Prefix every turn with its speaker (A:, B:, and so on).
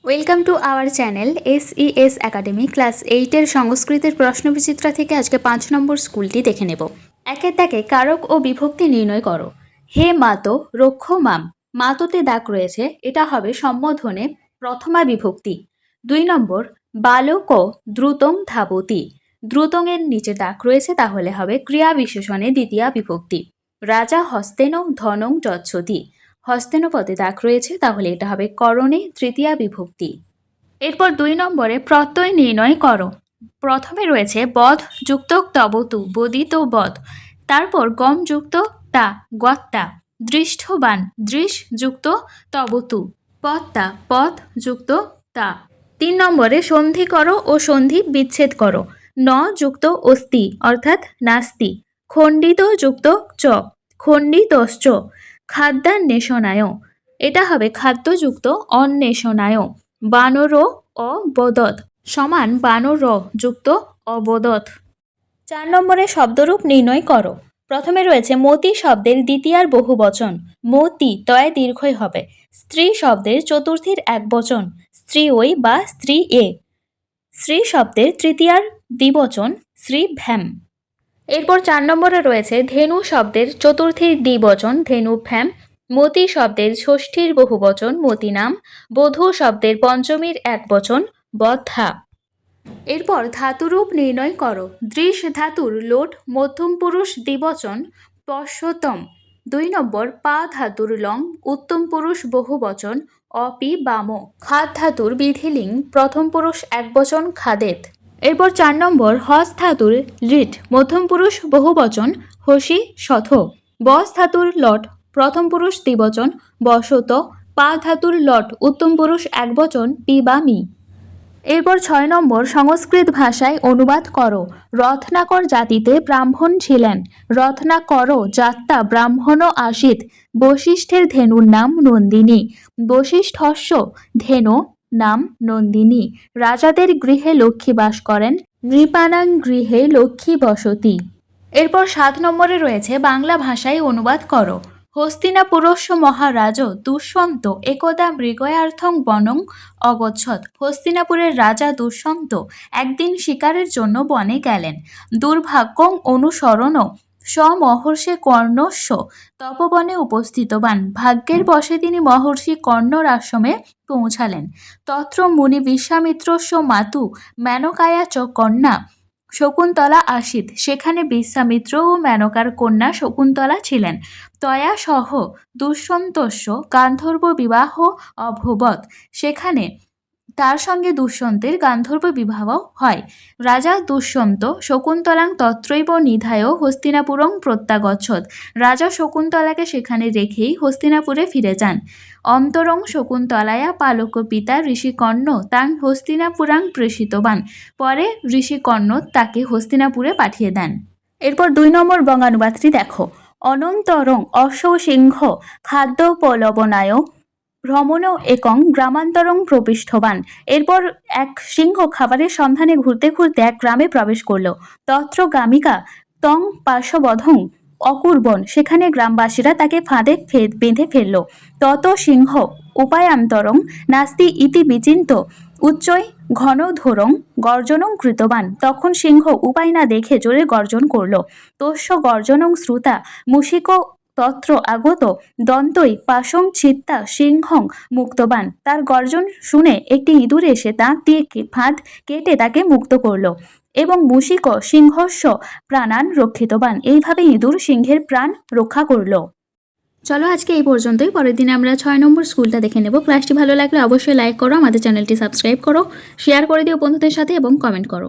A: Welcome to our channel SES academy class 8-এর সংস্কৃতের প্রশ্নবিচিত্রা থেকে আজকে 5 নম্বর স্কুলটি দেখে নেব। একের দাগে কারক ও বিভক্তি নির্ণয় করো। হে মাতো রক্ষ মাম, মাতোতে দাগ রয়েছে, এটা হবে সম্বোধনে প্রথমা বিভক্তি। 2 নম্বর বালক দ্রুতং ধাবতি, দ্রুতংয়ের নিচে দাগ রয়েছে, তাহলে হবে ক্রিয়া বিশেষণে দ্বিতীয়া বিভক্তি। রাজা হস্তেন ধনং যচ্ছতি, হস্তেন পদে দাগ রয়েছে, তাহলে এটা হবে করণে তৃতীয়া বিভক্তি। এরপর 2 নম্বরে প্রত্যয় নির্ণয় করো। প্রথমে রয়েছে বধ যুক্ত তবতু, বদিত বধ, তারপর গম যুক্ত তা, গত্তা, দৃষ্টবান, দৃশ যুক্ত তবতু, পত্তা, পথ যুক্ত তা। 3 নম্বরে সন্ধি করো ও সন্ধি বিচ্ছেদ করো। ন যুক্ত অস্তি অর্থাৎ নাস্তি, খণ্ডিত যুক্ত চ, খণ্ডিতশ্চ, খাদ্যান্বেষণায়, এটা হবে খাদ্যযুক্ত অন্বেষণায়। বানর অবদত সমান বানর যুক্ত অবদত। 4 নম্বরে শব্দরূপ নির্ণয় করো। প্রথমে রয়েছে মতি শব্দের দ্বিতীয়ার বহুবচন, মতি তয় দীর্ঘই হবে। স্ত্রী শব্দের চতুর্থীর একবচন, স্ত্রী ওই বা স্ত্রী এ। স্ত্রী শব্দের তৃতীয়ার দ্বিবচন, শ্রী ভ্যাম। এরপর 4 নম্বরে রয়েছে ধেনু শব্দের চতুর্থীর দ্বিবচন, ধেনু ভ্যাম। মতি শব্দের ষষ্ঠীর বহুবচন, মতি নাম। বধূ শব্দের পঞ্চমীর একবচন, বদ্ধা। এরপর ধাতুরূপ নির্ণয় করো। দৃশ ধাতুর লোট মধ্যম পুরুষ দ্বিবচন পশ্যতম। 2 নম্বর পা ধাতুর লং উত্তম পুরুষ বহুবচন অপি বাম। খাদ ধাতুর বিধিলিং প্রথম পুরুষ একবচন খাদেত। এরপর 4 নম্বর হস ধাতুর লিট মধ্যম পুরুষ বহুবচন হসি শথ। বস ধাতুর লট প্রথম পুরুষ দ্বিবচন বসত। পা ধাতুর লট উত্তম পুরুষ একবচন পিবামি। এরপর 6 নম্বর সংস্কৃত ভাষায় অনুবাদ করো। রত্নাকর জাতিতে ব্রাহ্মণ ছিলেন, রত্নাকর জাত্তা ব্রাহ্মণ আসিত। বশিষ্ঠের ধেনুর নাম নন্দিনী, বশিষ্ঠস্য ধেনো নাম নন্দিনী। রাজাদের গৃহে লক্ষ্মী বাস করেন, নৃপানাং গৃহে লক্ষ্মী বসতি। এরপর 7 নম্বরে রয়েছে বাংলা ভাষায় অনুবাদ করো। হস্তিনাপুরস্য মহারাজ দুষ্যন্ত একদা মৃগয়ার্থং বনং অগচ্ছত। হস্তিনাপুরের রাজা দুষ্যন্ত একদিন শিকারের জন্য বনে গেলেন। দুর্ভাগ্যং অনুসরণ স্বমহর্ষে কর্ণস্য তপবনে উপস্থিতবান। ভাগ্যের বশে তিনি মহর্ষি কর্ণর আশ্রমে পৌঁছালেন। তত্র মুনি বিশ্বামিত্রস্য মাতু মেনকায়া চ কন্যা শকুন্তলা আসিত। সেখানে বিশ্বামিত্র ও মেনকার কন্যা শকুন্তলা ছিলেন। তয়া সহ দুষ্যন্তস্য গান্ধর্ব বিবাহ অভবৎ। সেখানে তার সঙ্গে দুষ্যন্তের গান্ধর্ব বিবাহ হয়। রাজা দুষ্যন্ত শকুন্তলাং তত্রৈব নিধায় হস্তিনাপুরং প্রত্যাগচ্ছত। রাজা শকুন্তলাকে সেখানে রেখেই হস্তিনাপুরে ফিরে যান। অন্তরং শকুন্তলায়া পালক পিতা ঋষিকর্ণ তাং হস্তিনাপুরাং প্রেষিতবান। পরে ঋষিকর্ণ তাকে হস্তিনাপুরে পাঠিয়ে দেন। এরপর 2 নম্বর বঙ্গানুবাদটি দেখো। অনন্তরং অশ্ব সিংহ খাদ্যোপলবনায় ভ্রমণ একং গ্রামান্তরং প্রবিষ্ঠবান। এরপর এক সিংহ খাবারের সন্ধানে ঘুরতে ঘুরতে এক গ্রামে প্রবেশ করল। তত্র গামিকা তং পার্শ্ববধং অকুর্বন। সেখানে গ্রামবাসীরা তাকে ফাঁদে বেঁধে ফেলল। তত সিংহ উপায়ান্তরং নাস্তি ইতি বিচিন্ত উচ্চৈ ঘনধোরং গর্জনং কৃতবান। তখন সিংহ উপায় না দেখে জোরে গর্জন করল। তস্য গর্জনং শ্রুতা মুশিক তত্র আগত দন্তই পাশং ছিত্তা সিংহং মুক্তবান। তার গর্জন শুনে একটি ইঁদুর এসে দাঁত দিয়ে ফাঁদ কেটে তাকে মুক্ত করল এবং মুশিক সিংহস্য প্রাণান রক্ষিতবান। এইভাবে ইঁদুর সিংহের প্রাণ রক্ষা করল। চলো আজকে এই পর্যন্তই। পরের দিনে আমরা 6 নম্বর স্কুলটা দেখে নেব। ক্লাসটি ভালো লাগলে অবশ্যই লাইক করো, আমাদের চ্যানেলটি সাবস্ক্রাইব করো, শেয়ার করে দিও বন্ধুদের সাথে এবং কমেন্ট করো।